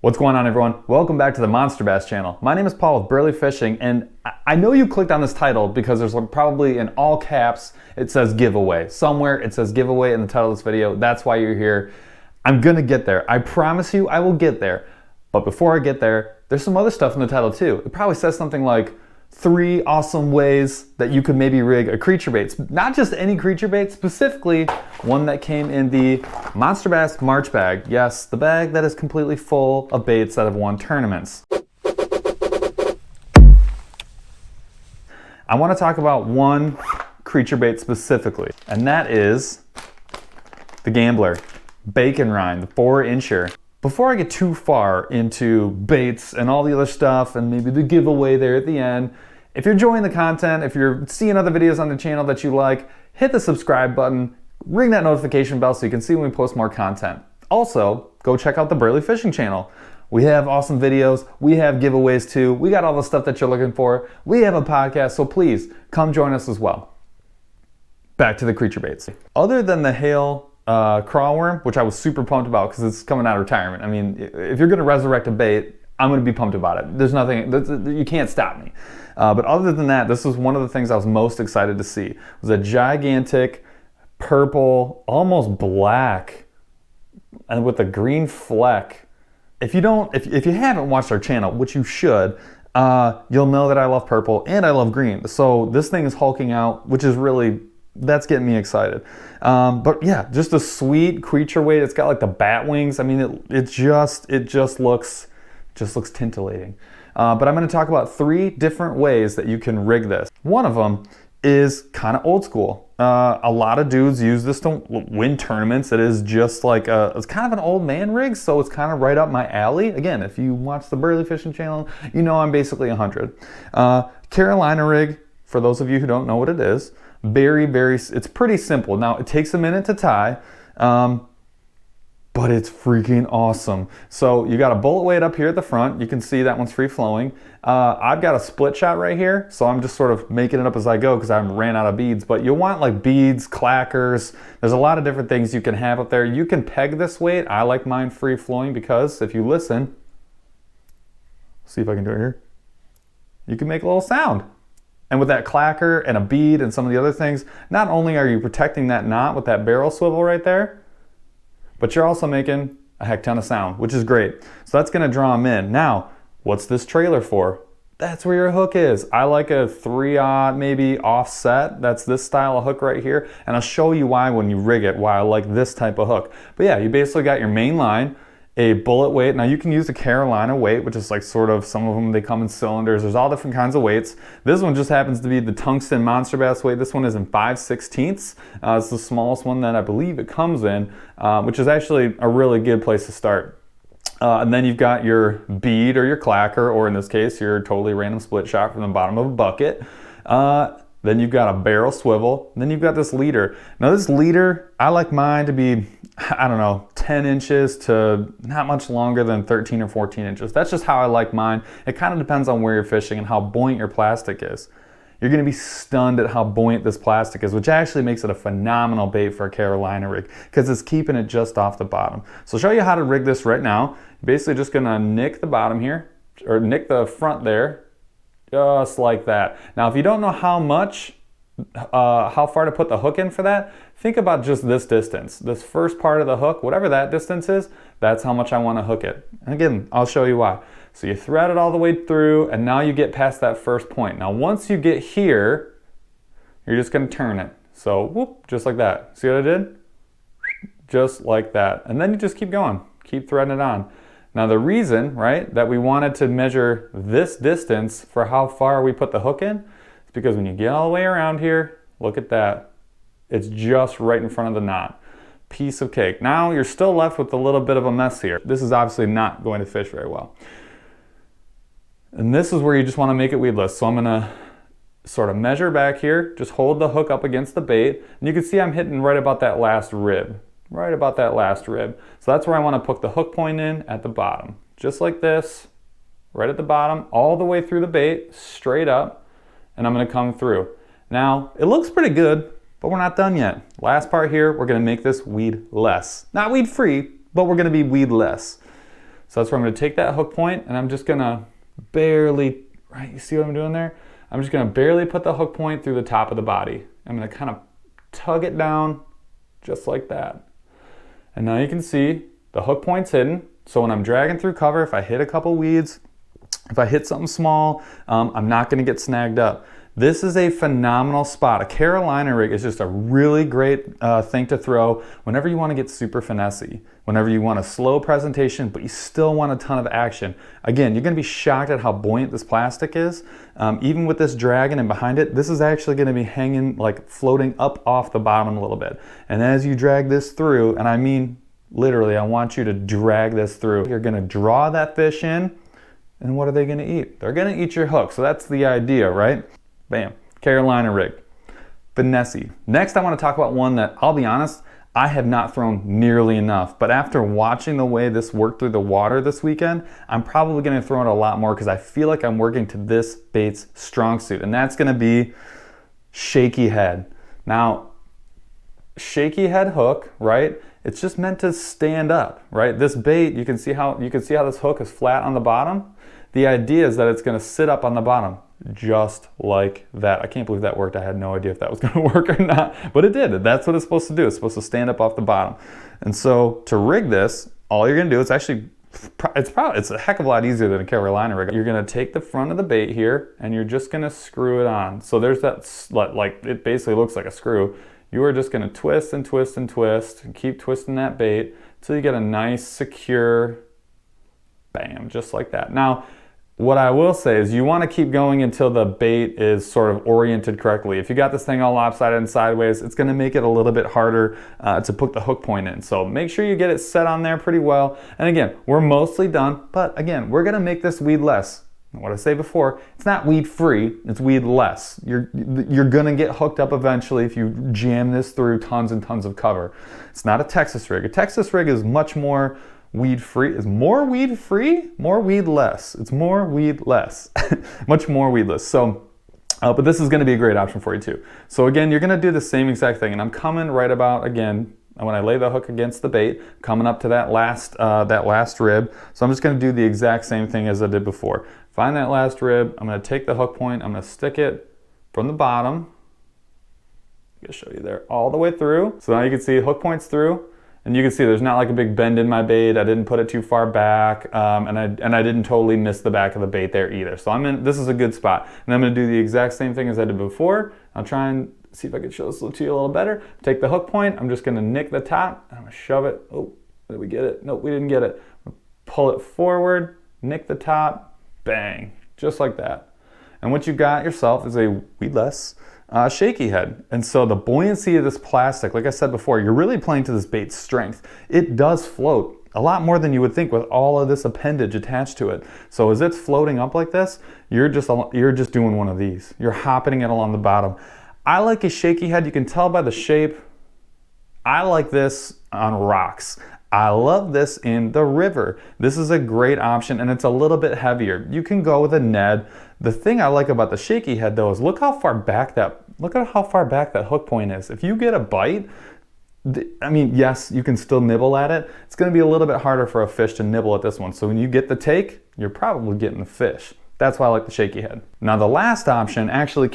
What's going on, everyone? Welcome back to the Monsterbass channel. My name is Paul with Burley Fishing, and I know you clicked on this title because there's probably in all caps it says giveaway. Somewhere it says giveaway in the title of this video. That's why you're here. I'm gonna get there. I promise you I will get there. But before I get there, there's some other stuff in the title too. It probably says something like 3 awesome ways that you could maybe rig a creature bait. Not just any creature bait, specifically one that came in the Monsterbass March bag. Yes, the bag that is completely full of baits that have won tournaments. I want to talk about one creature bait specifically, and that is the Gambler Bacon Rind, the 4-incher. Before I get too far into baits and all the other stuff and maybe the giveaway there at the end, if you're enjoying the content, if you're seeing other videos on the channel that you like, hit the subscribe button, ring that notification bell so you can see when we post more content. Also, go check out the Burley Fishing channel. We have awesome videos, we have giveaways too, we got all the stuff that you're looking for, we have a podcast, so please come join us as well. Back to the creature baits. Other than the hail crawl worm, which I was super pumped about because it's coming out of retirement. I mean, if you're going to resurrect a bait, I'm going to be pumped about it. There's nothing, you can't stop me. But other than that, this was one of the things I was most excited to see. It was a gigantic purple, almost black, and with a green fleck. If you haven't watched our channel, which you should, you'll know that I love purple and I love green. So this thing is hulking out, which is really, that's getting me excited. But yeah, just a sweet creature weight. It's got like the bat wings. I mean, it just looks tintillating. But I'm going to talk about 3 different ways that you can rig this. One of them is kind of old school. A lot of dudes use this to win tournaments. It is just like it's kind of an old man rig, so it's kind of right up my alley. Again, if you watch the Burley Fishing channel, you know I'm basically 100. Carolina rig, for those of you who don't know what it is. It's pretty simple. Now, it takes a minute to tie, but it's freaking awesome. So you got a bullet weight up here at the front. You can see that one's free flowing. I've got a split shot right here, so I'm just sort of making it up as I go because I ran out of beads, but you'll want like beads, clackers. There's a lot of different things you can have up there. You can peg this weight. I like mine free flowing because if you listen, see if I can do it here, you can make a little sound. And with that clacker and a bead and some of the other things, not only are you protecting that knot with that barrel swivel right there, but you're also making a heck ton of sound, which is great. So that's gonna draw them in. Now, what's this trailer for? That's where your hook is. I like a 3/0 maybe offset. That's this style of hook right here. And I'll show you why when you rig it, why I like this type of hook. But yeah, you basically got your main line, a bullet weight. Now you can use the Carolina weight, which is like sort of, some of them, they come in cylinders. There's all different kinds of weights. This one just happens to be the tungsten Monsterbass weight. This one is in 5/16. It's the smallest one that I believe it comes in, which is actually a really good place to start. And then you've got your bead or your clacker, or in this case, your totally random split shot from the bottom of a bucket. Then you've got a barrel swivel. And then you've got this leader. Now this leader, I like mine to be, I don't know, 10 inches to not much longer than 13 or 14 inches. That's just how I like mine. It kind of depends on where you're fishing and how buoyant your plastic is. You're gonna be stunned at how buoyant this plastic is, which actually makes it a phenomenal bait for a Carolina rig because it's keeping it just off the bottom. So I'll show you how to rig this right now. You're basically just gonna nick the bottom here, or nick the front there, just like that. Now, if you don't know how far to put the hook in for that, think about just this distance. This first part of the hook, whatever that distance is, that's how much I want to hook it. And again, I'll show you why. So you thread it all the way through, and now you get past that first point. Now, once you get here, you're just going to turn it. So, whoop, just like that. See what I did? Just like that. And then you just keep going. Keep threading it on. Now the reason, right, that we wanted to measure this distance for how far we put the hook in is because when you get all the way around here, look at that. It's just right in front of the knot. Piece of cake. Now you're still left with a little bit of a mess here. This is obviously not going to fish very well. And this is where you just want to make it weedless. So I'm going to sort of measure back here, just hold the hook up against the bait, and you can see I'm hitting right about that last rib. Right about that last rib. So that's where I want to put the hook point in at the bottom. Just like this, right at the bottom, all the way through the bait, straight up, and I'm going to come through. Now, it looks pretty good, but we're not done yet. Last part here, we're going to make this weed less. Not weed free, but we're going to be weed less. So that's where I'm gonna take that hook point and I'm just gonna barely, right, you see what I'm doing there? I'm just gonna barely put the hook point through the top of the body. I'm gonna kind of tug it down just like that. And now you can see the hook point's hidden. So when I'm dragging through cover, if I hit a couple weeds, if I hit something small, I'm not gonna get snagged up. This is a phenomenal spot. A Carolina rig is just a really great thing to throw whenever you want to get super finessey, whenever you want a slow presentation, but you still want a ton of action. Again, you're going to be shocked at how buoyant this plastic is. Even with this dragging and behind it, this is actually going to be hanging, like floating up off the bottom a little bit. And as you drag this through, and I mean literally, I want you to drag this through, you're going to draw that fish in, and what are they going to eat? They're going to eat your hook. So that's the idea, right? Bam, Carolina rig, finessey. Next, I want to talk about one that, I'll be honest, I have not thrown nearly enough, but after watching the way this worked through the water this weekend, I'm probably going to throw it a lot more because I feel like I'm working to this bait's strong suit, and that's going to be shaky head. Now, shaky head hook, right? It's just meant to stand up, right? This bait, you can see how this hook is flat on the bottom. The idea is that it's going to sit up on the bottom just like that. I can't believe that worked. I had no idea if that was going to work or not, but it did. That's what it's supposed to do. It's supposed to stand up off the bottom. And so to rig this, all you're going to do, it's a heck of a lot easier than a Carolina rig. You're going to take the front of the bait here and you're just going to screw it on. So there's that, like, it basically looks like a screw. You are just going to twist and twist and twist and keep twisting that bait until you get a nice secure, bam, just like that. Now, what I will say is you want to keep going until the bait is sort of oriented correctly. If you got this thing all lopsided and sideways, it's going to make it a little bit harder to put the hook point in. So make sure you get it set on there pretty well. And again, we're mostly done, but again, we're going to make this weed less. What I say before, it's not weed free, it's weed less. You're going to get hooked up eventually if you jam this through tons and tons of cover. It's not a Texas rig. A Texas rig is much more weed free. Is more weed free? More weed less. It's more weed less. Much more weedless. So, but this is going to be a great option for you too. So again, you're going to do the same exact thing, and I'm coming right about, again, when I lay the hook against the bait, coming up to that last rib. So I'm just going to do the exact same thing as I did before. Find that last rib. I'm going to take the hook point. I'm going to stick it from the bottom. I'm going to show you there all the way through. So now you can see hook points through. And you can see there's not like a big bend in my bait. I didn't put it too far back, and I didn't totally miss the back of the bait there either. So this is a good spot. And I'm gonna do the exact same thing as I did before. I'll try and see if I can show this to you a little better. Take the hook point, I'm just gonna nick the top, I'm gonna shove it. Oh, did we get it? Nope, we didn't get it. Pull it forward, nick the top, bang, just like that. And what you got yourself is a weedless shaky head. And so the buoyancy of this plastic, like I said before, you're really playing to this bait's strength. It does float a lot more than you would think with all of this appendage attached to it. So as it's floating up like this, you're just doing one of these. You're hopping it along the bottom. I like a shaky head. You can tell by the shape. I like this on rocks. I love this in the river. This is a great option, and it's a little bit heavier. You can go with a Ned. The thing I like about the shaky head though is look at how far back that hook point is. If you get a bite, I mean, yes, you can still nibble at it. It's going to be a little bit harder for a fish to nibble at this one. So when you get the take, you're probably getting the fish. That's why I like the shaky head. Now the last option actually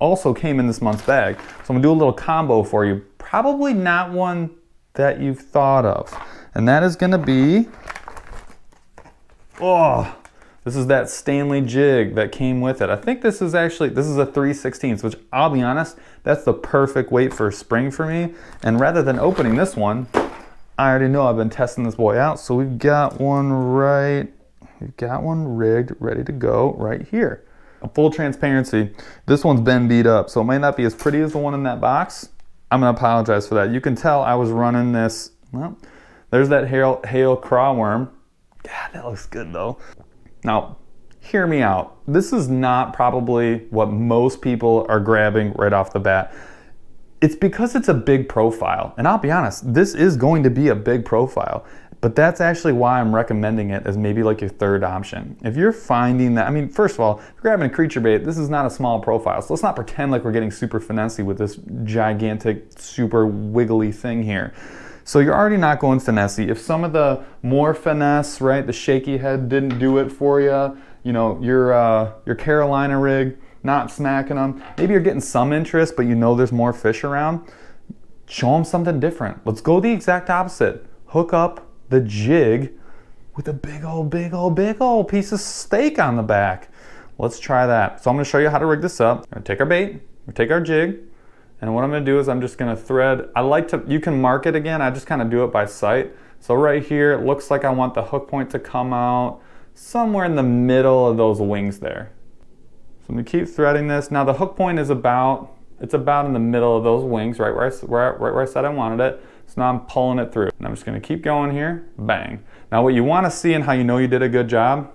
also came in this month's bag. So I'm gonna do a little combo for you. Probably not one that you've thought of. And that is gonna be, this is that Stanley jig that came with it. I think this is a 3/16, which I'll be honest, that's the perfect weight for spring for me. And rather than opening this one, I already know I've been testing this boy out. So we've got one rigged, ready to go right here. Full transparency, this one's been beat up, so it might not be as pretty as the one in that box. I'm gonna apologize for that. You can tell I was running this, well, there's that hail crawworm. God, that looks good though. Now, hear me out. This is not probably what most people are grabbing right off the bat. It's because it's a big profile, and I'll be honest, this is going to be a big profile. But that's actually why I'm recommending it as maybe like your third option. If you're finding that, I mean, first of all, if you're grabbing a creature bait, this is not a small profile. So let's not pretend like we're getting super finessey with this gigantic, super wiggly thing here. So you're already not going finessey. If some of the more finesse, right, the shaky head didn't do it for you, you know, your Carolina rig, not smacking them. Maybe you're getting some interest, but you know there's more fish around. Show them something different. Let's go the exact opposite. Hook up the jig with a big old piece of steak on the back. Let's try that. So I'm gonna show you how to rig this up. I'm gonna take our bait, we take our jig, and what I'm gonna do is I'm just gonna thread. You can mark it again, I just kind of do it by sight. So right here, it looks like I want the hook point to come out somewhere in the middle of those wings there. So I'm gonna keep threading this. Now the hook point is about in the middle of those wings, right where I said I wanted it. So now I'm pulling it through. And I'm just gonna keep going here, bang. Now what you wanna see and how you know you did a good job,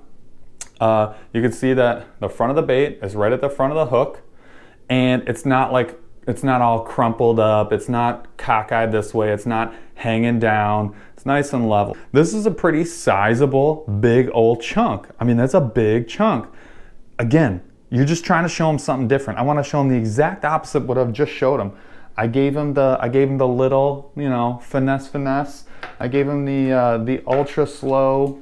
you can see that the front of the bait is right at the front of the hook, and it's not all crumpled up, it's not cockeyed this way, it's not hanging down, it's nice and level. This is a pretty sizable, big old chunk. I mean, that's a big chunk. Again, you're just trying to show them something different. I want to show them the exact opposite of what I've just showed them. I gave him the little, you know, finesse. I gave him the ultra slow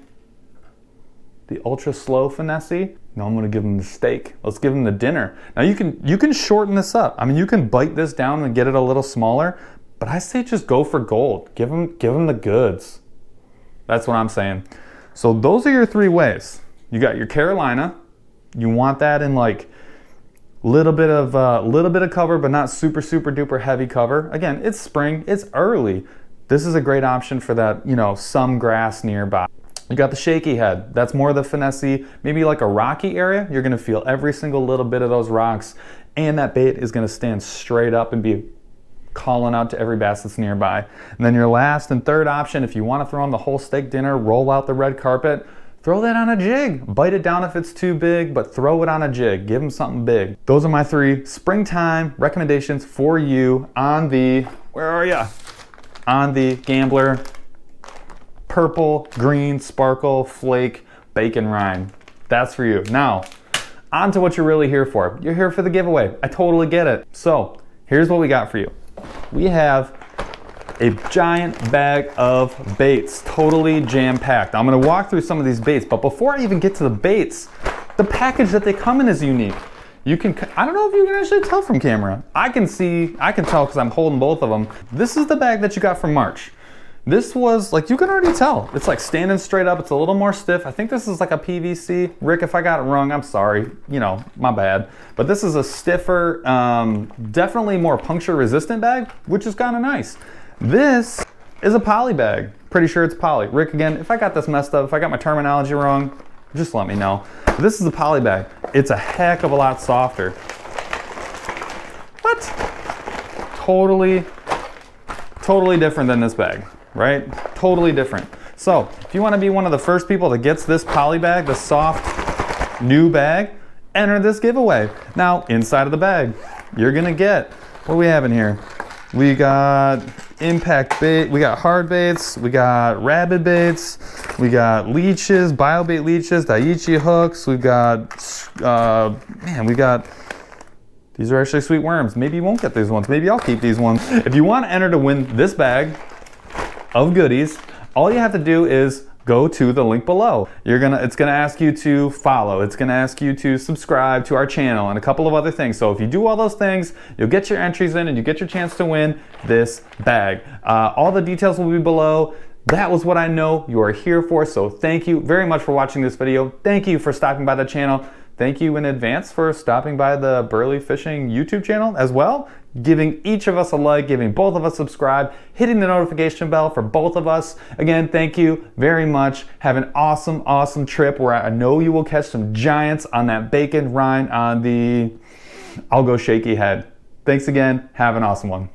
finessey. Now I'm gonna give him the steak. Let's give him the dinner. Now you can shorten this up. I mean, you can bite this down and get it a little smaller, but I say just go for gold. Give him the goods. That's what I'm saying. So those are your three ways. You got your Carolina. You want that in like little bit of cover, but not super duper heavy cover. Again, it's spring, it's early. This is a great option for that, you know, some grass nearby. You got the shaky head. That's more the finessey, maybe like a rocky area. You're gonna feel every single little bit of those rocks, and that bait is gonna stand straight up and be calling out to every bass that's nearby. And then your last and third option, if you wanna throw on the whole steak dinner, roll out the red carpet, throw that on a jig. Bite it down if it's too big, but throw it on a jig. Give them something big. Those are my three springtime recommendations for you on the, where are ya? On the Gambler purple, green, sparkle, flake, bacon rind. That's for you. Now, on to what you're really here for. You're here for the giveaway. I totally get it. So, here's what we got for you. We have a giant bag of baits, totally jam-packed. I'm gonna walk through some of these baits, but before I even get to the baits, the package that they come in is unique. I don't know if you can actually tell from camera. I can tell because I'm holding both of them. This is the bag that you got from March. This was, like, you can already tell. It's like standing straight up, it's a little more stiff. I think this is like a PVC. Rick, if I got it wrong, I'm sorry. You know, my bad. But this is a stiffer, definitely more puncture resistant bag, which is kind of nice. This is a poly bag. Pretty sure it's poly. Rick, again, if I got this messed up, if I got my terminology wrong, just let me know. But this is a poly bag. It's a heck of a lot softer. What? Totally different than this bag, right? Totally different. So, if you want to be one of the first people that gets this poly bag, the soft new bag, enter this giveaway. Now, inside of the bag, you're gonna get, what do we have in here? We got impact bait, we got hard baits, we got rabid baits, we got leeches, biobait leeches, Daiichi hooks, we got, these are actually sweet worms. Maybe you won't get these ones, maybe I'll keep these ones. If you want to enter to win this bag of goodies, all you have to do is go to the link below. It's gonna ask you to follow. It's gonna ask you to subscribe to our channel and a couple of other things. So if you do all those things, you'll get your entries in and you get your chance to win this bag. All the details will be below. That was what I know you are here for. So thank you very much for watching this video. Thank you for stopping by the channel. Thank you in advance for stopping by the Burley Fishing YouTube channel as well. Giving each of us a like, giving both of us subscribe, hitting the notification bell for both of us. Again, thank you very much. Have an awesome, awesome trip where I know you will catch some giants on that bacon rind on the I'll Go Shaky Head. Thanks again. Have an awesome one.